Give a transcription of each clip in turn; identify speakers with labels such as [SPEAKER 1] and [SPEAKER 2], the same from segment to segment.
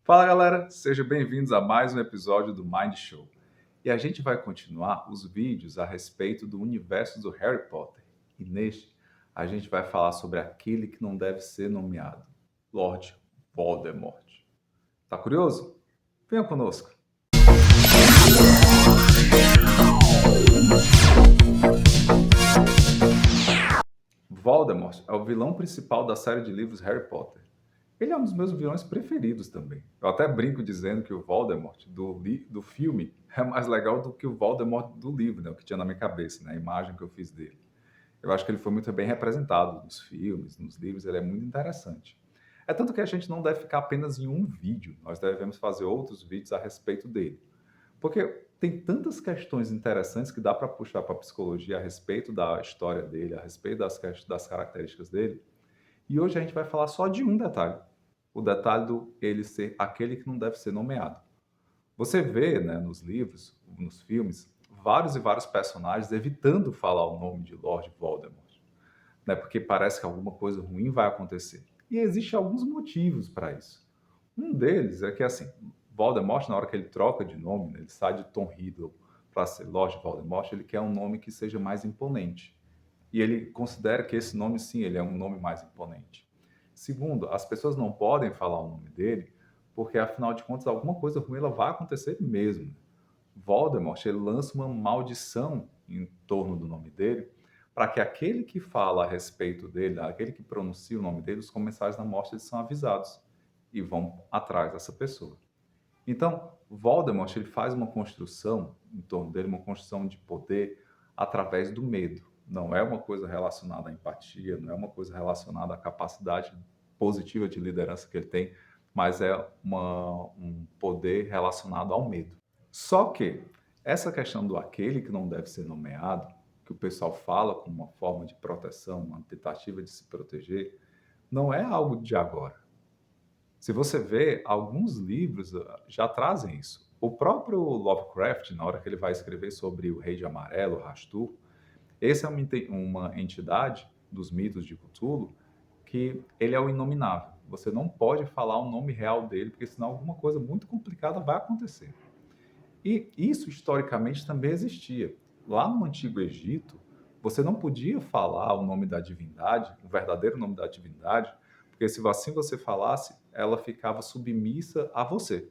[SPEAKER 1] Fala galera, sejam bem-vindos a mais um episódio do Mind Show. E a gente vai continuar os vídeos a respeito do universo do Harry Potter. E neste, a gente vai falar sobre aquele que não deve ser nomeado, Lord Voldemort. Tá curioso? Venha conosco. Voldemort é o vilão principal da série de livros Harry Potter. Ele é um dos meus vilões preferidos também. Eu até brinco dizendo que o Voldemort do filme é mais legal do que o Voldemort do livro, né? O que tinha na minha cabeça, né? A imagem que eu fiz dele. Eu acho que ele foi muito bem representado nos filmes, nos livros, ele é muito interessante. É tanto que a gente não deve ficar apenas em um vídeo, nós devemos fazer outros vídeos a respeito dele. Porque tem tantas questões interessantes que dá para puxar para a psicologia a respeito da história dele, a respeito das características dele. E hoje a gente vai falar só de um detalhe, o detalhe do ele ser aquele que não deve ser nomeado. Você vê, né, nos livros, nos filmes, vários e vários personagens evitando falar o nome de Lord Voldemort, né, porque parece que alguma coisa ruim vai acontecer. E existem alguns motivos para isso. Um deles é que, assim, Voldemort, na hora que ele troca de nome, né, ele sai de Tom Riddle para ser Lord Voldemort, ele quer um nome que seja mais imponente. E ele considera que esse nome, sim, ele é um nome mais imponente. Segundo, as pessoas não podem falar o nome dele, porque afinal de contas alguma coisa ruim ela vai acontecer mesmo. Voldemort, ele lança uma maldição em torno do nome dele, para que aquele que fala a respeito dele, aquele que pronuncia o nome dele, os comensais da morte eles são avisados e vão atrás dessa pessoa. Então, Voldemort ele faz uma construção em torno dele, uma construção de poder através do medo. Não é uma coisa relacionada à empatia, não é uma coisa relacionada à capacidade positiva de liderança que ele tem, mas é um poder relacionado ao medo. Só que essa questão do aquele que não deve ser nomeado, que o pessoal fala como uma forma de proteção, uma tentativa de se proteger, não é algo de agora. Se você vê, alguns livros já trazem isso. O próprio Lovecraft, na hora que ele vai escrever sobre o Rei de Amarelo, Rastur, esse é uma entidade dos mitos de Cthulhu que ele é o inominável. Você não pode falar o nome real dele, porque senão alguma coisa muito complicada vai acontecer. E isso historicamente também existia. Lá no Antigo Egito, você não podia falar o nome da divindade, o verdadeiro nome da divindade, porque se assim você falasse, ela ficava submissa a você,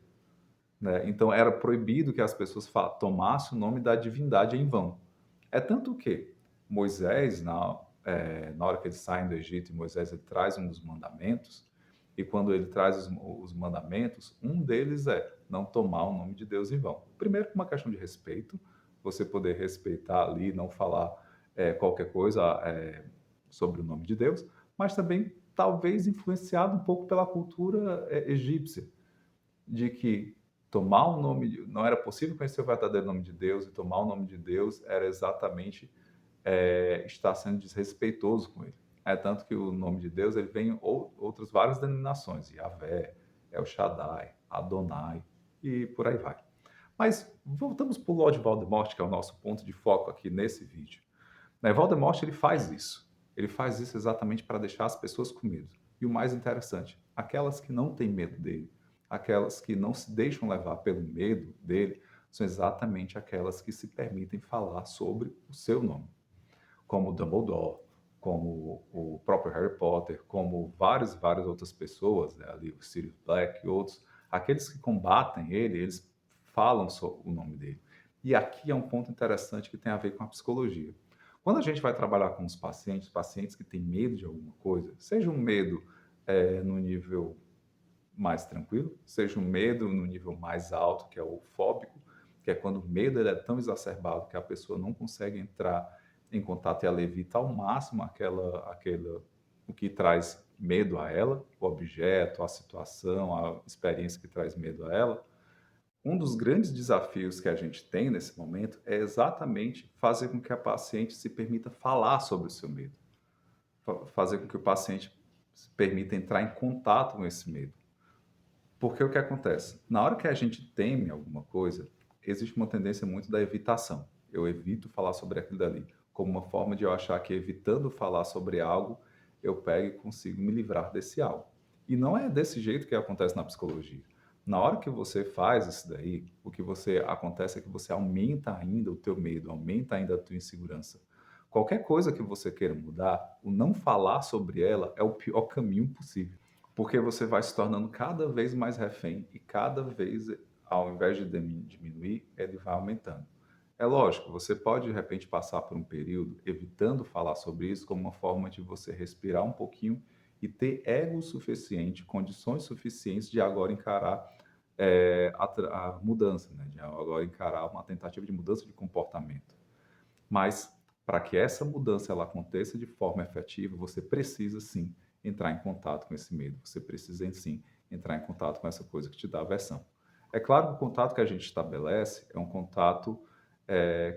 [SPEAKER 1] né? Então era proibido que as pessoas tomassem o nome da divindade em vão. É tanto que Moisés, na hora que eles saem do Egito, Moisés ele traz um dos mandamentos, e quando ele traz os mandamentos, um deles é não tomar o nome de Deus em vão. Primeiro, por uma questão de respeito, você poder respeitar ali, não falar qualquer coisa sobre o nome de Deus, mas também talvez influenciado um pouco pela cultura egípcia, de que tomar o nome, não era possível conhecer o verdadeiro nome de Deus, e tomar o nome de Deus era exatamente estar sendo desrespeitoso com ele. É tanto que o nome de Deus ele vem em outras várias denominações, Yahvé, El Shaddai, Adonai e por aí vai. Mas voltamos para o Lord Voldemort, que é o nosso ponto de foco aqui nesse vídeo. Né, Voldemort ele faz isso. Ele faz isso exatamente para deixar as pessoas com medo. E o mais interessante, aquelas que não têm medo dele, aquelas que não se deixam levar pelo medo dele, são exatamente aquelas que se permitem falar sobre o seu nome, como Dumbledore, como o próprio Harry Potter, como várias outras pessoas, né, ali o Sirius Black e outros, aqueles que combatem ele, eles falam sobre o nome dele. E aqui é um ponto interessante que tem a ver com a psicologia. Quando a gente vai trabalhar com os pacientes que têm medo de alguma coisa, seja um medo no nível mais tranquilo, seja um medo no nível mais alto, que é o fóbico, que é quando o medo ele é tão exacerbado que a pessoa não consegue entrar em contato e ela evita ao máximo o que traz medo a ela, o objeto, a situação, a experiência que traz medo a ela. Um dos grandes desafios que a gente tem nesse momento é exatamente fazer com que a paciente se permita falar sobre o seu medo, fazer com que o paciente se permita entrar em contato com esse medo. Porque o que acontece? Na hora que a gente teme alguma coisa, existe uma tendência muito da evitação. Eu evito falar sobre aquilo dali, como uma forma de eu achar que evitando falar sobre algo, eu pego e consigo me livrar desse algo. E não é desse jeito que acontece na psicologia. Na hora que você faz isso daí, o que você acontece é que você aumenta ainda o teu medo, aumenta ainda a tua insegurança. Qualquer coisa que você queira mudar, o não falar sobre ela é o pior caminho possível, porque você vai se tornando cada vez mais refém e cada vez, ao invés de diminuir, ele vai aumentando. É lógico, você pode de repente passar por um período evitando falar sobre isso como uma forma de você respirar um pouquinho e ter ego suficiente, condições suficientes de agora encarar a mudança, né? De agora encarar uma tentativa de mudança de comportamento. Mas para que essa mudança ela aconteça de forma efetiva, você precisa sim entrar em contato com esse medo. Você precisa sim entrar em contato com essa coisa que te dá aversão. É claro que o contato que a gente estabelece é um contato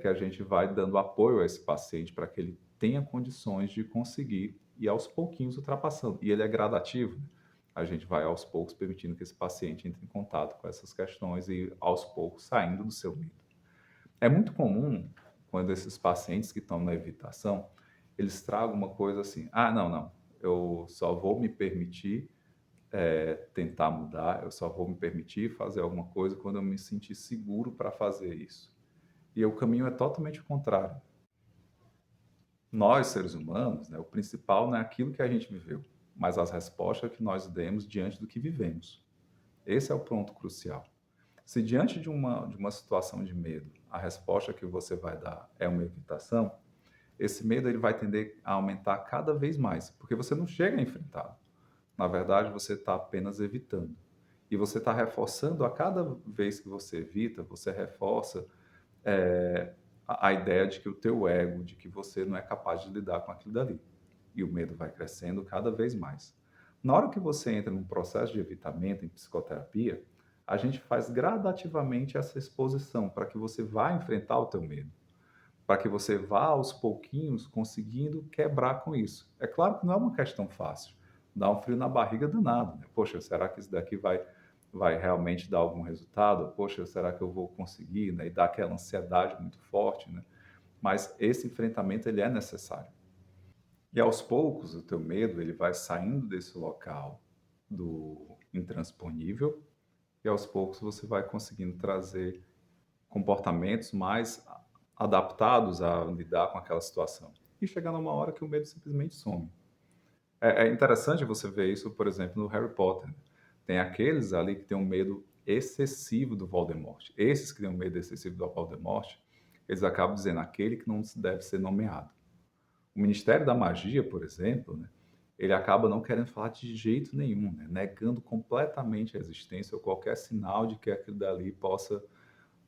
[SPEAKER 1] que a gente vai dando apoio a esse paciente para que ele tenha condições de conseguir ir aos pouquinhos ultrapassando. E ele é gradativo, né? A gente vai aos poucos permitindo que esse paciente entre em contato com essas questões e aos poucos saindo do seu medo. É muito comum quando esses pacientes que estão na evitação, eles tragam uma coisa assim: "Ah, não, não, eu só vou me permitir, tentar mudar, eu só vou me permitir fazer alguma coisa quando eu me sentir seguro para fazer isso". E o caminho é totalmente o contrário. Nós, seres humanos, né, o principal não é aquilo que a gente viveu, mas as respostas que nós demos diante do que vivemos. Esse é o ponto crucial. Se diante de uma situação de medo, a resposta que você vai dar é uma evitação, esse medo ele vai tender a aumentar cada vez mais, porque você não chega a enfrentá-lo. Na verdade, você está apenas evitando. E você está reforçando a cada vez que você evita, você reforça a ideia de que o teu ego, de que você não é capaz de lidar com aquilo dali. E o medo vai crescendo cada vez mais. Na hora que você entra num processo de evitamento em psicoterapia, a gente faz gradativamente essa exposição para que você vá enfrentar o teu medo, para que você vá aos pouquinhos conseguindo quebrar com isso. É claro que não é uma questão fácil, dá um frio na barriga danado, né? Poxa, será que isso daqui vai realmente dar algum resultado? Poxa, será que eu vou conseguir, né? E dá aquela ansiedade muito forte, né? Mas esse enfrentamento ele é necessário. E aos poucos o teu medo ele vai saindo desse local do intransponível e aos poucos você vai conseguindo trazer comportamentos mais adaptados a lidar com aquela situação. E chegar numa hora que o medo simplesmente some. É interessante você ver isso, por exemplo, no Harry Potter. Tem aqueles ali que têm um medo excessivo do Voldemort. Esses que têm um medo excessivo do Voldemort, eles acabam dizendo aquele que não deve ser nomeado. O Ministério da Magia, por exemplo, né, ele acaba não querendo falar de jeito nenhum, né, negando completamente a existência ou qualquer sinal de que aquilo dali possa,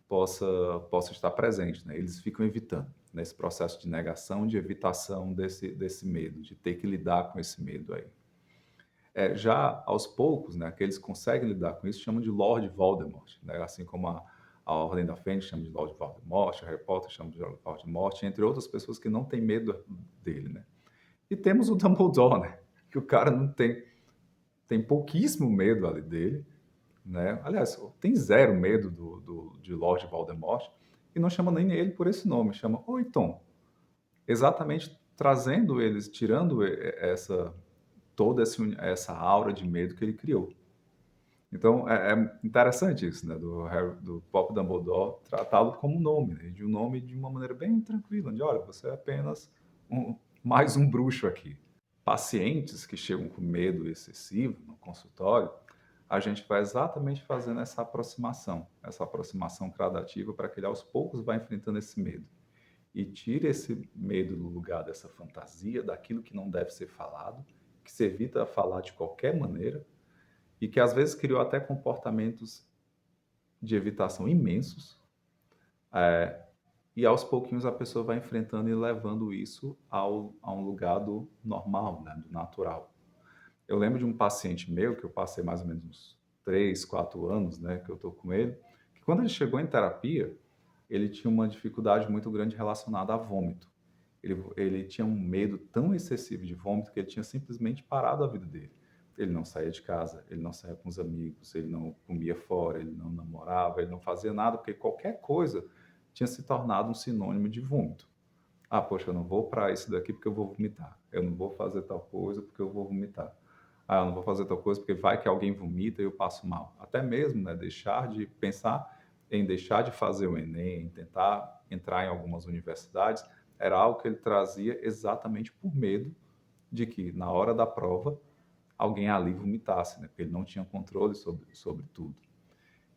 [SPEAKER 1] possa estar presente. Né? Eles ficam evitando, nesse processo de negação, de evitação desse medo, de ter que lidar com esse medo aí. Já aos poucos, né, que eles conseguem lidar com isso, chamam de Lord Voldemort, né? Assim como a Ordem da Fênix chama de Lord Voldemort, Harry Potter chama de Lord Voldemort, entre outras pessoas que não têm medo dele, né? E temos o Dumbledore, né? Que o cara não tem pouquíssimo medo ali dele, né? Aliás, tem zero medo de Lord Voldemort e não chama nem ele por esse nome, chama Oiton, exatamente trazendo eles, tirando essa toda essa aura de medo que ele criou. Então é interessante isso, né? Do Pop Dumbledore tratá-lo como nome, né? De um nome de uma maneira bem tranquila, de olha, você é apenas mais um bruxo aqui. Pacientes que chegam com medo excessivo no consultório, a gente vai exatamente fazendo essa aproximação gradativa para que ele aos poucos vá enfrentando esse medo. E tire esse medo do lugar dessa fantasia, daquilo que não deve ser falado, que se evita falar de qualquer maneira, e que às vezes criou até comportamentos de evitação imensos, e aos pouquinhos a pessoa vai enfrentando e levando isso a um lugar do normal, né, do natural. Eu lembro de um paciente meu, que eu passei mais ou menos uns 3, 4 anos, né, que eu estou com ele, que quando ele chegou em terapia, ele tinha uma dificuldade muito grande relacionada a vômito. Ele tinha um medo tão excessivo de vômito que ele tinha simplesmente parado a vida dele. Ele não saía de casa, ele não saía com os amigos, ele não comia fora, ele não namorava, ele não fazia nada, porque qualquer coisa tinha se tornado um sinônimo de vômito. Ah, poxa, eu não vou para isso daqui porque eu vou vomitar. Eu não vou fazer tal coisa porque eu vou vomitar. Ah, eu não vou fazer tal coisa porque vai que alguém vomita e eu passo mal. Até mesmo, né, deixar de pensar em deixar de fazer o Enem, em tentar entrar em algumas universidades, era algo que ele trazia exatamente por medo de que, na hora da prova, alguém ali vomitasse, né, porque ele não tinha controle sobre tudo.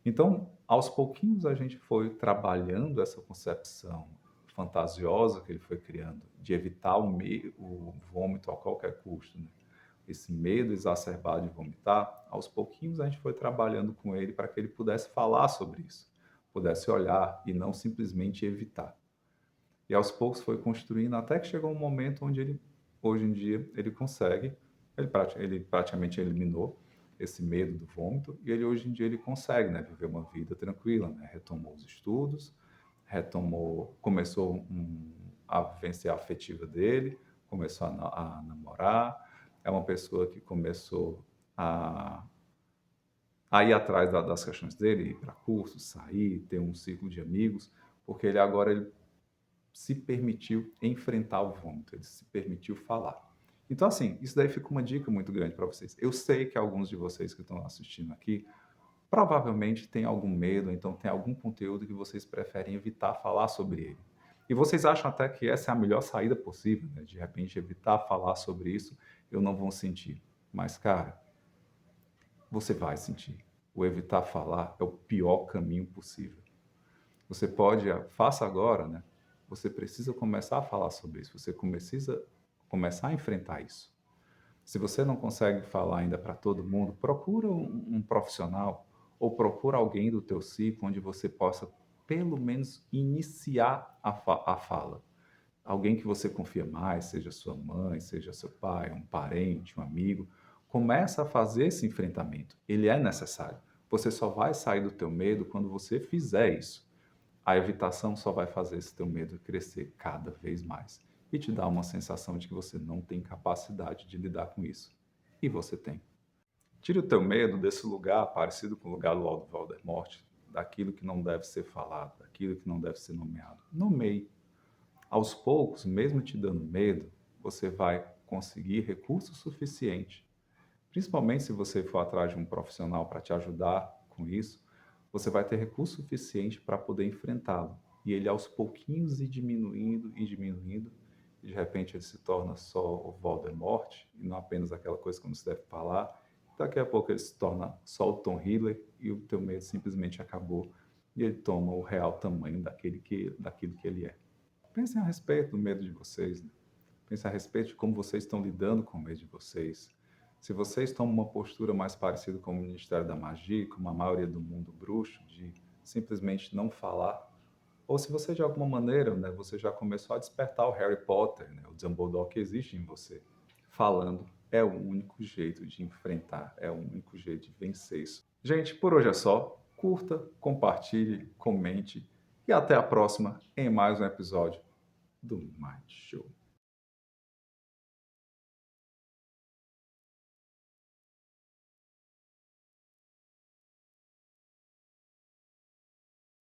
[SPEAKER 1] Então, aos pouquinhos, a gente foi trabalhando essa concepção fantasiosa que ele foi criando, de evitar o vômito a qualquer custo, né? Esse medo exacerbado de vomitar, aos pouquinhos a gente foi trabalhando com ele para que ele pudesse falar sobre isso, pudesse olhar e não simplesmente evitar. E aos poucos foi construindo até que chegou um momento onde ele, hoje em dia, ele consegue, ele praticamente eliminou esse medo do vômito e ele hoje em dia ele consegue, né, viver uma vida tranquila, né, retomou os estudos, começou a vivenciar a afetiva dele, começou a namorar, é uma pessoa que começou a, a ir atrás das questões dele, ir para cursos, sair, ter um círculo de amigos, porque ele agora ele se permitiu enfrentar o vômito, ele se permitiu falar. Então, assim, isso daí fica uma dica muito grande para vocês. Eu sei que alguns de vocês que estão assistindo aqui provavelmente têm algum medo, então tem algum conteúdo que vocês preferem evitar falar sobre ele. E vocês acham até que essa é a melhor saída possível, né? De repente evitar falar sobre isso, eu não vou sentir. Mas, cara, você vai sentir. O evitar falar é o pior caminho possível. Você pode, faça agora, né? Você precisa começar a falar sobre isso, você precisa começar a enfrentar isso. Se você não consegue falar ainda para todo mundo, procura um profissional ou procura alguém do teu ciclo onde você possa pelo menos iniciar a fala. Alguém que você confia mais, seja sua mãe, seja seu pai, um parente, um amigo, começa a fazer esse enfrentamento. Ele é necessário. Você só vai sair do teu medo quando você fizer isso. A evitação só vai fazer esse teu medo crescer cada vez mais e te dar uma sensação de que você não tem capacidade de lidar com isso. E você tem. Tire o teu medo desse lugar parecido com o lugar do Lord Voldemort, daquilo que não deve ser falado, daquilo que não deve ser nomeado. Nomeie. Aos poucos, mesmo te dando medo, você vai conseguir recurso suficiente, principalmente se você for atrás de um profissional para te ajudar com isso, você vai ter recurso suficiente para poder enfrentá-lo. E ele aos pouquinhos e diminuindo, e de repente ele se torna só o Voldemort, e não apenas aquela coisa que não se deve falar. Daqui a pouco ele se torna só o Tom Hiddler e o teu medo simplesmente acabou e ele toma o real tamanho daquilo que ele é. Pensem a respeito do medo de vocês, né? Pensem a respeito de como vocês estão lidando com o medo de vocês. Se vocês tomam uma postura mais parecida com o Ministério da Magia, como a maioria do mundo bruxo, de simplesmente não falar, ou se você de alguma maneira, né, você já começou a despertar o Harry Potter, né, o Dumbledore que existe em você, falando, é o único jeito de enfrentar, é o único jeito de vencer isso. Gente, por hoje é só. Curta, compartilhe, comente e até a próxima em mais um episódio do Mind Show.